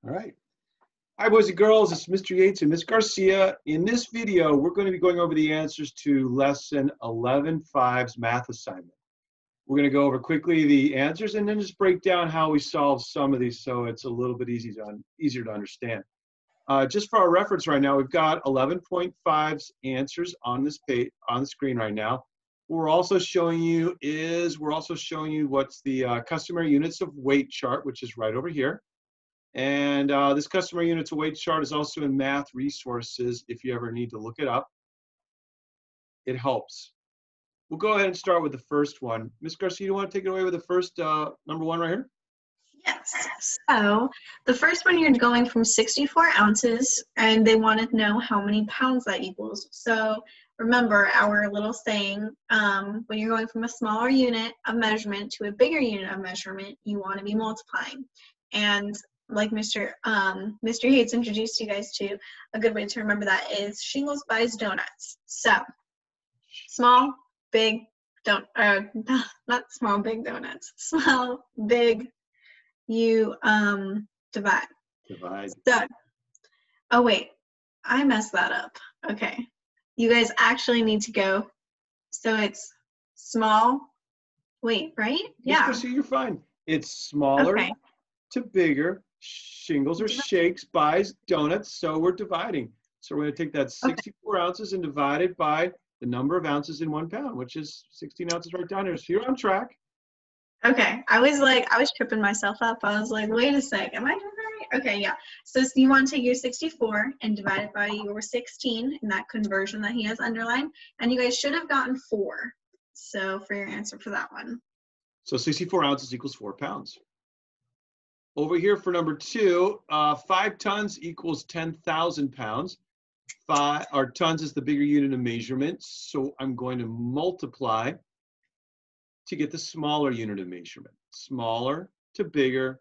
All right. Hi, boys and girls. It's Mr. Yates and Ms. Garcia. In this video, we're going to be going over the answers to Lesson 11.5's math assignment. We're going to go over quickly the answers and then just break down how we solve some of these so it's a little bit easier to understand. Just for our reference right now, we've got 11.5's answers on this page, on the screen right now. What we're also showing you what's the customary units of weight chart, which is right over here. And this customary units of weight chart is also in math resources if you ever need to look it up. It helps. We'll go ahead and start with the first one. Ms. Garcia, you want to take it away with the first number one right here? Yes. So the first one, you're going from 64 ounces, and they want to know how many pounds that equals. So remember our little saying, when you're going from a smaller unit of measurement to a bigger unit of measurement, you want to be multiplying. And like Mr. Yates introduced you guys to, a good way to remember that is shingles buys donuts. So small, big, not small, big donuts. Small, big, you divide. So, oh wait, I messed that up. Okay, you guys actually need to go. So it's small. Wait, right? Yeah. So you're fine. It's smaller to bigger. Shingles or shakes buys donuts. So we're dividing. So we're going to take that 64 ounces and divide it by the number of ounces in 1 pound, which is 16 ounces right down here. So you're on track. Okay, I was tripping myself up. I was like, wait a sec, am I doing that right? Okay, yeah. So you want to take your 64 and divide it by your 16 in that conversion that he has underlined. And you guys should have gotten 4. So for your answer for that one. So 64 ounces equals 4 pounds. Over here for number 2, 5 tons equals 10,000 pounds. Tons is the bigger unit of measurement. So I'm going to multiply to get the smaller unit of measurement. Smaller to bigger,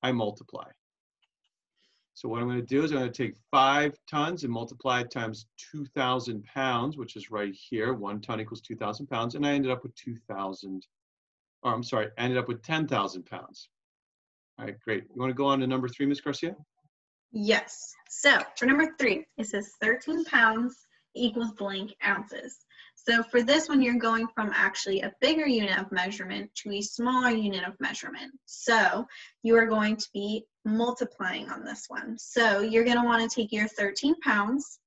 I multiply. So what I'm going to do is I'm going to take 5 tons and multiply it times 2,000 pounds, which is right here. 1 ton equals 2,000 pounds, and I ended up with 10,000 pounds. All right, great. You want to go on to number 3, Ms. Garcia? Yes. So for number 3, it says 13 pounds equals blank ounces. So for this one, you're going from actually a bigger unit of measurement to a smaller unit of measurement. So you are going to be multiplying on this one. So you're going to want to take your 13 pounds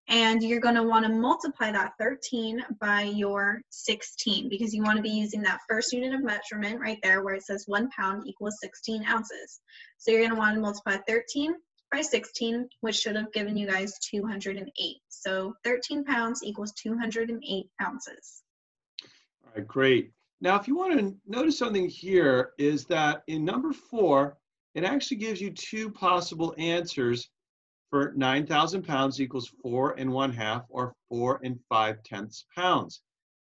and you're going to want to multiply that 13 by your 16 because you want to be using that first unit of measurement right there where it says 1 pound equals 16 ounces. So you're going to want to multiply 13 by 16, which should have given you guys 208. So 13 pounds equals 208 ounces. All right, great. Now, if you want to notice something here is that in number 4, it actually gives you 2 possible answers for 9,000 pounds equals 4 1/2 or 4 5/10 pounds.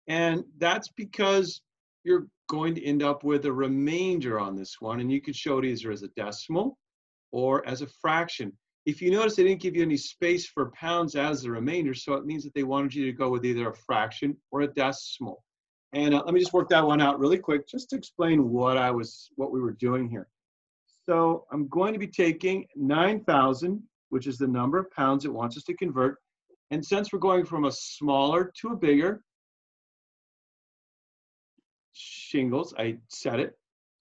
And that's because you're going to end up with a remainder on this one, and you could show it either as a decimal or as a fraction. If you notice, they didn't give you any space for pounds as the remainder, so it means that they wanted you to go with either a fraction or a decimal. And let me just work that one out really quick, just to explain what we were doing here. So I'm going to be taking 9,000, which is the number of pounds it wants us to convert. And since we're going from a smaller to a bigger, shingles, I said it,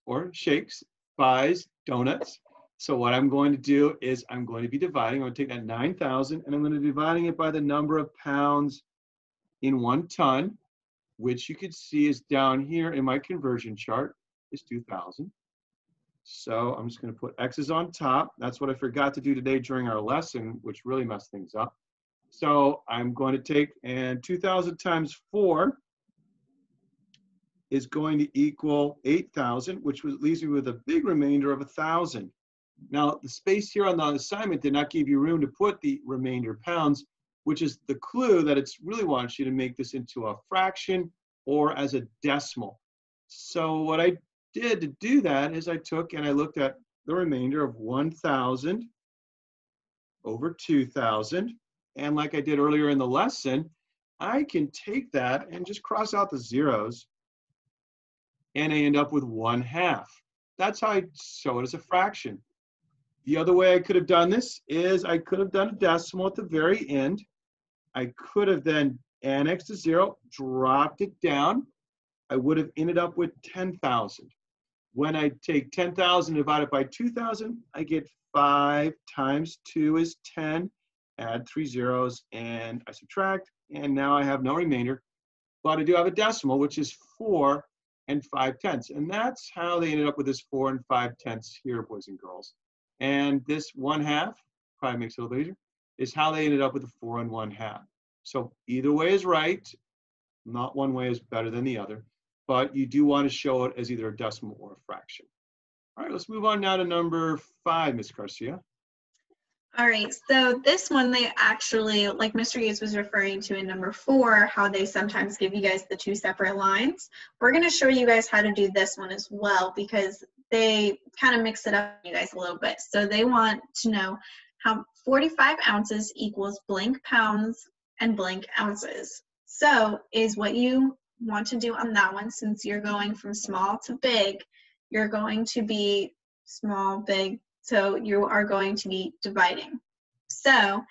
or shakes, buys donuts. So what I'm going to do is I'm going to be dividing. I'm going to take that 9,000 and I'm going to be dividing it by the number of pounds in 1 ton, which you could see is down here in my conversion chart, is 2,000. So I'm just going to put X's on top. That's what I forgot to do today during our lesson, which really messed things up. So I'm going to take, and 2,000 times 4 is going to equal 8,000, which leaves me with a big remainder of 1,000. Now, the space here on the assignment did not give you room to put the remainder pounds, which is the clue that it's really wants you to make this into a fraction or as a decimal. So what I did to do that is I took and I looked at the remainder of 1,000 over 2,000. And like I did earlier in the lesson, I can take that and just cross out the zeros and I end up with 1/2. That's how I show it as a fraction. The other way I could have done this is I could have done a decimal at the very end. I could have then annexed a 0, dropped it down. I would have ended up with 10,000. When I take 10,000 divided by 2,000, I get 5 times 2 is 10. Add 3 zeros, and I subtract, and now I have no remainder. But I do have a decimal, which is 4 and 5/10. And that's how they ended up with this 4 and 5/10 here, boys and girls. And this 1/2, probably makes it a little easier, is how they ended up with the 4 and 1/2. So either way is right. Not one way is better than the other. But you do want to show it as either a decimal or a fraction. All right, let's move on now to number 5, Ms. Garcia. All right, so this one they actually, like Mr. Yates was referring to in number 4, how they sometimes give you guys the 2 separate lines. We're going to show you guys how to do this one as well because they kind of mix it up you guys a little bit. So they want to know how 45 ounces equals blank pounds and blank ounces. So is what you want to do on that one, since you're going from small to big, you're going to be small, big, so you are going to be dividing. So,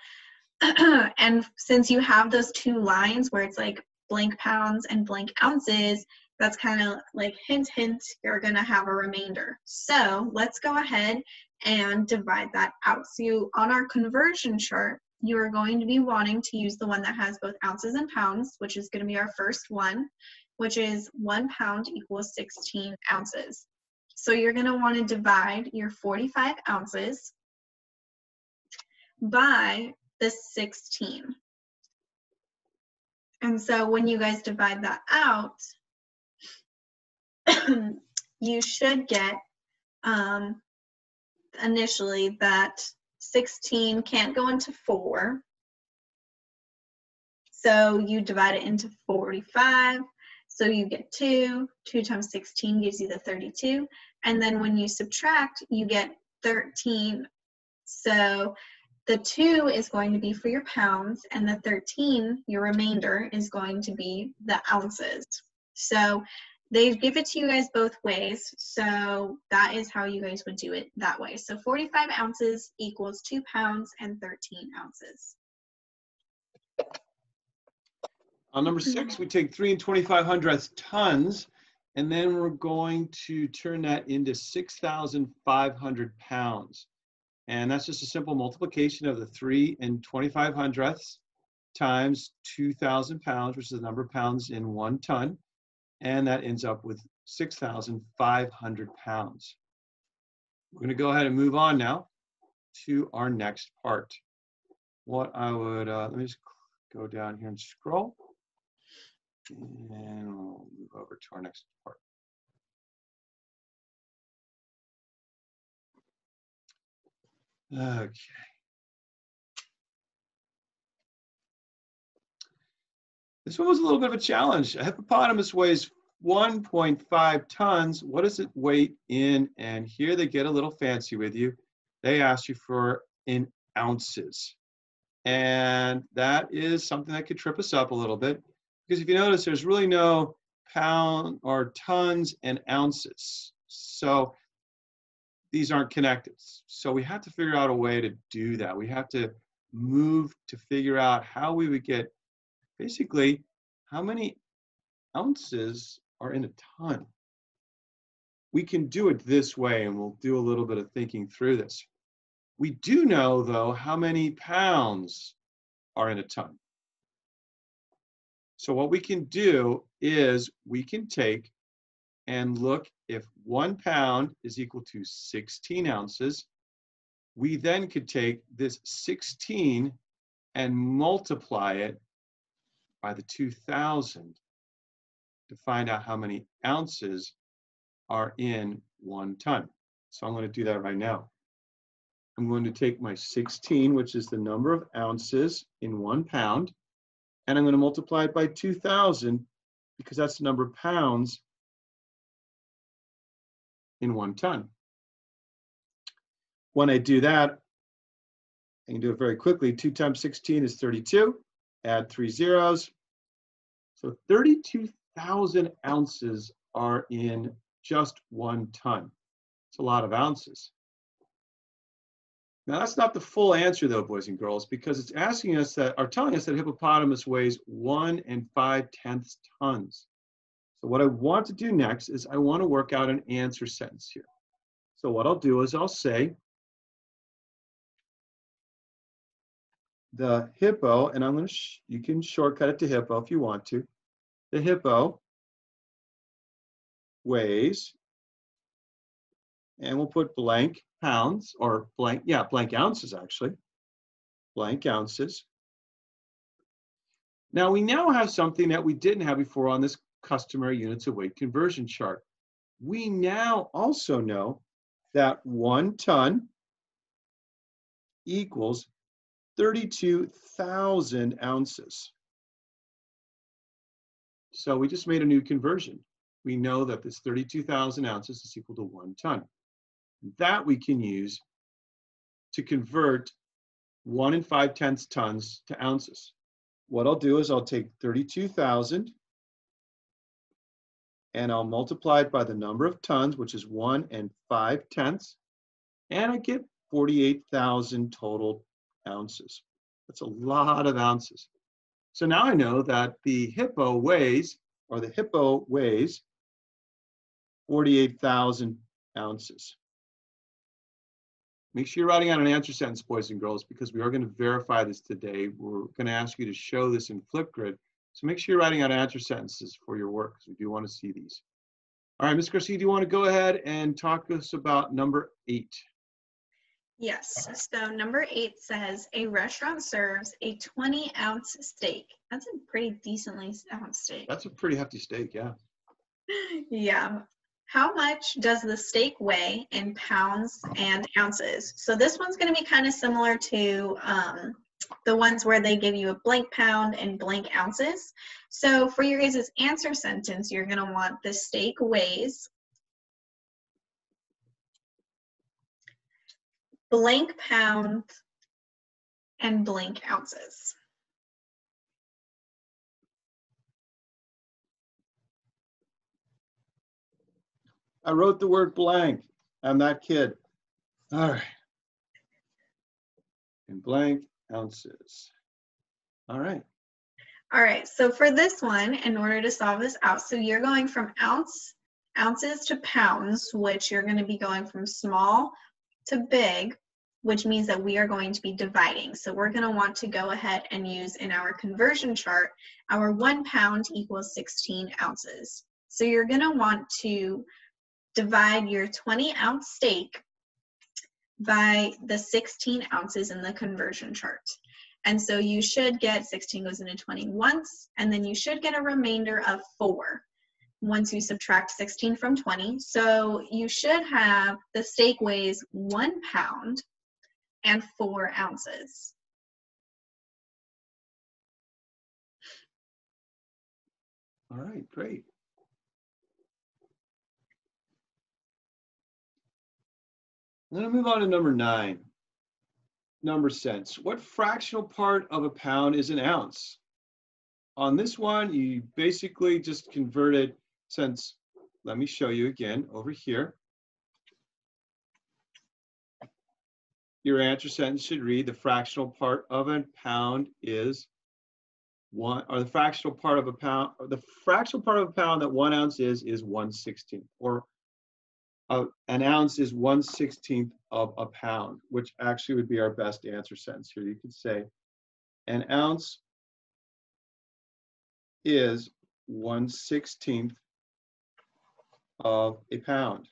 and since you have those 2 lines where it's like blank pounds and blank ounces, that's kind of like hint, hint, you're gonna have a remainder. So let's go ahead and divide that out. So you, on our conversion chart, you are going to be wanting to use the one that has both ounces and pounds, which is gonna be our first one, which is 1 pound equals 16 ounces. So you're going to want to divide your 45 ounces by the 16. And so when you guys divide that out, you should get initially that 16 can't go into 4. So you divide it into 45. So you get 2. 2 times 16 gives you the 32. And then when you subtract, you get 13. So the 2 is going to be for your pounds, and the 13, your remainder, is going to be the ounces. So they give it to you guys both ways. So that is how you guys would do it that way. So 45 ounces equals 2 pounds and 13 ounces. On number 6, we take 3 25/100 tons, and then we're going to turn that into 6,500 pounds. And that's just a simple multiplication of the 3 25/100 times 2,000 pounds, which is the number of pounds in 1 ton. And that ends up with 6,500 pounds. We're going to go ahead and move on now to our next part. What I would, let me just go down here and scroll. And we'll move over to our next part. Okay. This one was a little bit of a challenge. A hippopotamus weighs 1.5 tons. What does it weigh in? And here they get a little fancy with you. They ask you for in ounces. And that is something that could trip us up a little bit. Because if you notice, there's really no pound or tons and ounces. So these aren't connected. So we have to figure out a way to do that. We have to move to figure out how we would get, basically, how many ounces are in a ton. We can do it this way, and we'll do a little bit of thinking through this. We do know, though, how many pounds are in a ton. So what we can do is we can take and look if 1 pound is equal to 16 ounces. We then could take this 16 and multiply it by the 2,000 to find out how many ounces are in 1 ton. So I'm going to do that right now. I'm going to take my 16, which is the number of ounces in 1 pound, and I'm going to multiply it by 2,000 because that's the number of pounds in 1 ton. When I do that, I can do it very quickly. 2 times 16 is 32. Add 3 zeros. So 32,000 ounces are in just 1 ton. It's a lot of ounces. Now that's not the full answer though, boys and girls, because it's asking us that, or telling us that a hippopotamus weighs 1 5/10 tons. So what I want to do next is I want to work out an answer sentence here. So what I'll do is I'll say the hippo, and I'm going to, you can shortcut it to hippo if you want to. The hippo weighs, and we'll put blank pounds, or blank, yeah, blank ounces actually, blank ounces. Now we now have something that we didn't have before on this customary units of weight conversion chart. We now also know that 1 ton equals 32,000 ounces. So we just made a new conversion. We know that this 32,000 ounces is equal to 1 ton. That we can use to convert 1 5/10 tons to ounces. What I'll do is I'll take 32,000 and I'll multiply it by the number of tons, which is 1 5/10, and I get 48,000 total ounces. That's a lot of ounces. So now I know that the hippo weighs 48,000 ounces. Make sure you're writing out an answer sentence, boys and girls, because we are going to verify this today. We're going to ask you to show this in Flipgrid. So make sure you're writing out answer sentences for your work, because we do want to see these. All right, Ms. Garcia, do you want to go ahead and talk to us about number 8? Yes, so number 8 says a restaurant serves a 20-ounce steak. That's a pretty decently ounce steak. That's a pretty hefty steak, yeah. Yeah. How much does the steak weigh in pounds and ounces? So this one's going to be kind of similar to the ones where they give you a blank pound and blank ounces. So for your guys' answer sentence, you're going to want the steak weighs blank pound and blank ounces. I wrote the word blank. I'm that kid. All right. In blank ounces. All right. All right, so for this one, in order to solve this out, so you're going from ounces to pounds, which you're going to be going from small to big, which means that we are going to be dividing. So we're going to want to go ahead and use in our conversion chart, our 1 pound equals 16 ounces. So you're going to want to divide your 20-ounce steak by the 16 ounces in the conversion chart. And so you should get 16 goes into 20 once, and then you should get a remainder of 4 once you subtract 16 from 20. So you should have the steak weighs 1 pound and 4 ounces. All right, great. I'm going to move on to number 9. Number sense. What fractional part of a pound is an ounce? On this one, you basically just converted, since, let me show you again over here. Your answer sentence should read the fractional part of a pound is 1, or the fractional part of a pound, or the fractional part of a pound that 1 ounce is 1/16, or an ounce is 1/16 of a pound, which actually would be our best answer sentence here. You could say an ounce is 1/16 of a pound.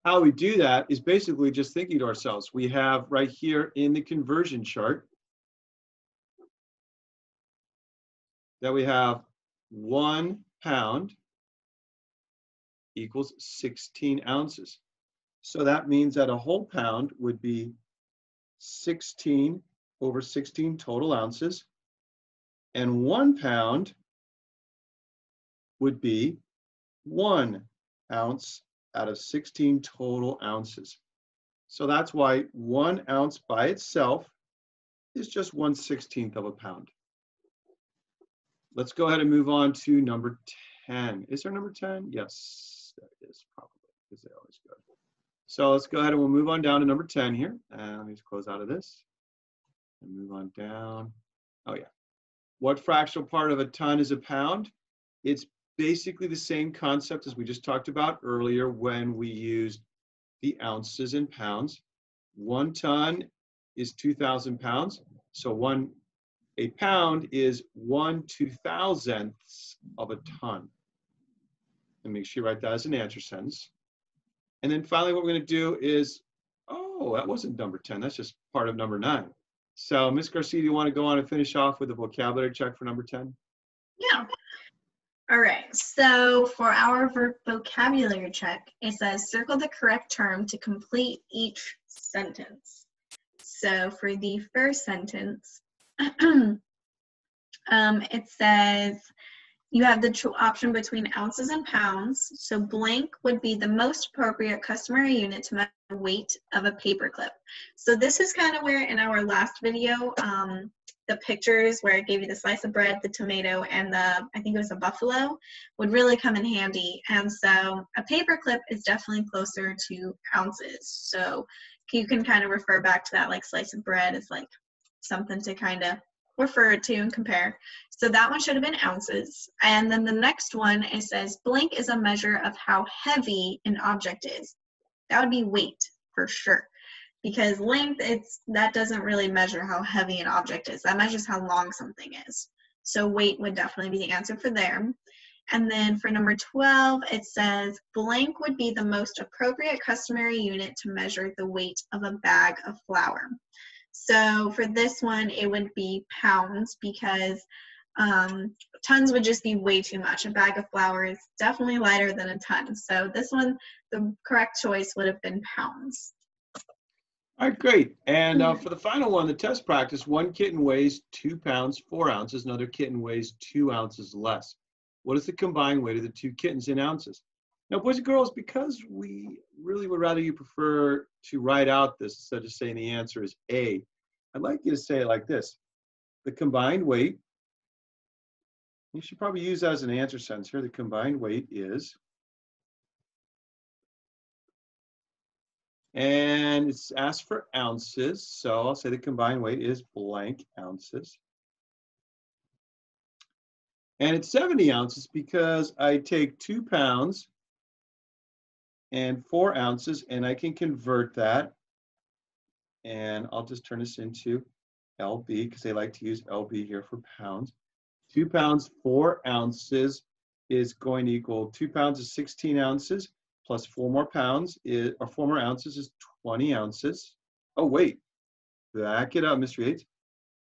How we do that is basically just thinking to ourselves. We have right here in the conversion chart that we have 1 pound equals 16 ounces. So that means that a whole pound would be 16 over 16 total ounces, and 1 pound would be 1 ounce out of 16 total ounces. So that's why 1 ounce by itself is just 1/16 of a pound. Let's go ahead and move on to number 10. Is there number 10? Yes, that is probably, because they always go. So let's go ahead and we'll move on down to number 10 here. Let me just close out of this and move on down. Oh yeah. What fractional part of a ton is a pound? It's basically the same concept as we just talked about earlier when we used the ounces and pounds. 1 ton is 2,000 pounds. So a pound is 1/2000th of a ton. And make sure you write that as an answer sentence. And then finally, what we're going to do is, oh, that wasn't number 10. That's just part of number 9. So Ms. Garcia, do you want to go on and finish off with the vocabulary check for number 10? Yeah. All right. So for our vocabulary check, it says circle the correct term to complete each sentence. So for the first sentence, it says you have the option between ounces and pounds. So blank would be the most appropriate customary unit to measure the weight of a paperclip. So this is kind of where in our last video, the pictures where it gave you the slice of bread, the tomato, and I think it was a buffalo, would really come in handy. And so a paperclip is definitely closer to ounces. So you can kind of refer back to that, like slice of bread is like something to kind of refer to and compare. So that one should have been ounces. And then the next one, it says blank is a measure of how heavy an object is. That would be weight for sure. Because length, that doesn't really measure how heavy an object is. That measures how long something is. So weight would definitely be the answer for there. And then for number 12, it says blank would be the most appropriate customary unit to measure the weight of a bag of flour. So for this one, it would be pounds because tons would just be way too much. A bag of flour is definitely lighter than a ton. So this one, the correct choice would have been pounds. All right, great. And for the final one, the test practice, 1 kitten weighs 2 pounds, 4 ounces. Another kitten weighs 2 ounces less. What is the combined weight of the 2 kittens in ounces? Now, boys and girls, because we really would rather you prefer to write out this instead of saying the answer is A, I'd like you to say it like this. The combined weight, you should probably use that as an answer sentence here. The combined weight is, and it's asked for ounces, so I'll say the combined weight is blank ounces. And it's 70 ounces because I take 2 pounds and 4 ounces, and I can convert that. And I'll just turn this into LB because they like to use LB here for pounds. 2 pounds, 4 ounces is going to equal 2 pounds is 16 ounces plus 4 more pounds or 4 more ounces is 20 ounces. Oh, wait, back it up, Mr. Yates.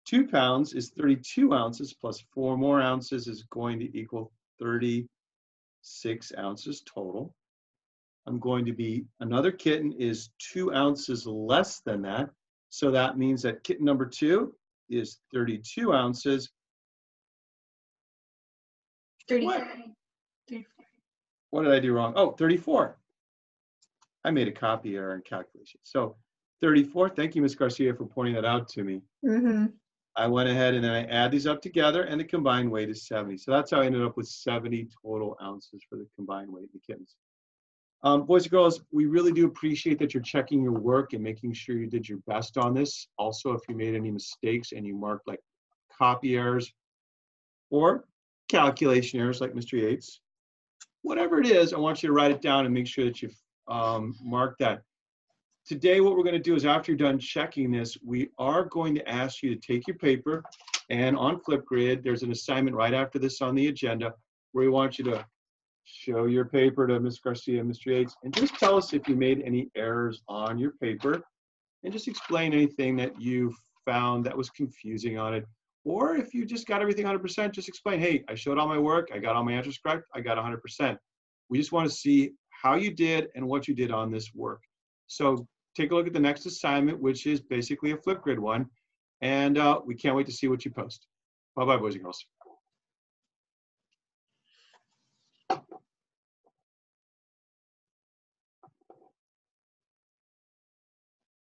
2 pounds is 32 ounces plus 4 more ounces is going to equal 36 ounces total. I'm going to be, another kitten is 2 ounces less than that. So that means that kitten number 2 is 32 ounces. 34. What did I do wrong? Oh, 34. I made a copy error in calculation. So 34, thank you, Ms. Garcia, for pointing that out to me. Mm-hmm. I went ahead and then I add these up together and the combined weight is 70. So that's how I ended up with 70 total ounces for the combined weight of the kittens. Boys and girls, we really do appreciate that you're checking your work and making sure you did your best on this. Also, if you made any mistakes and you marked like copy errors or calculation errors like Mr. Yates, whatever it is, I want you to write it down and make sure that you've marked that. Today, what we're going to do is after you're done checking this, we are going to ask you to take your paper and on Flipgrid, there's an assignment right after this on the agenda where we want you to show your paper to Ms. Garcia and Mr. Yates and just tell us if you made any errors on your paper and just explain anything that you found that was confusing on it. Or if you just got everything 100%, just explain, hey, I showed all my work, I got all my answers correct, I got 100%. We just want to see how you did and what you did on this work. So take a look at the next assignment, which is basically a Flipgrid one, and we can't wait to see what you post. Bye-bye, boys and girls.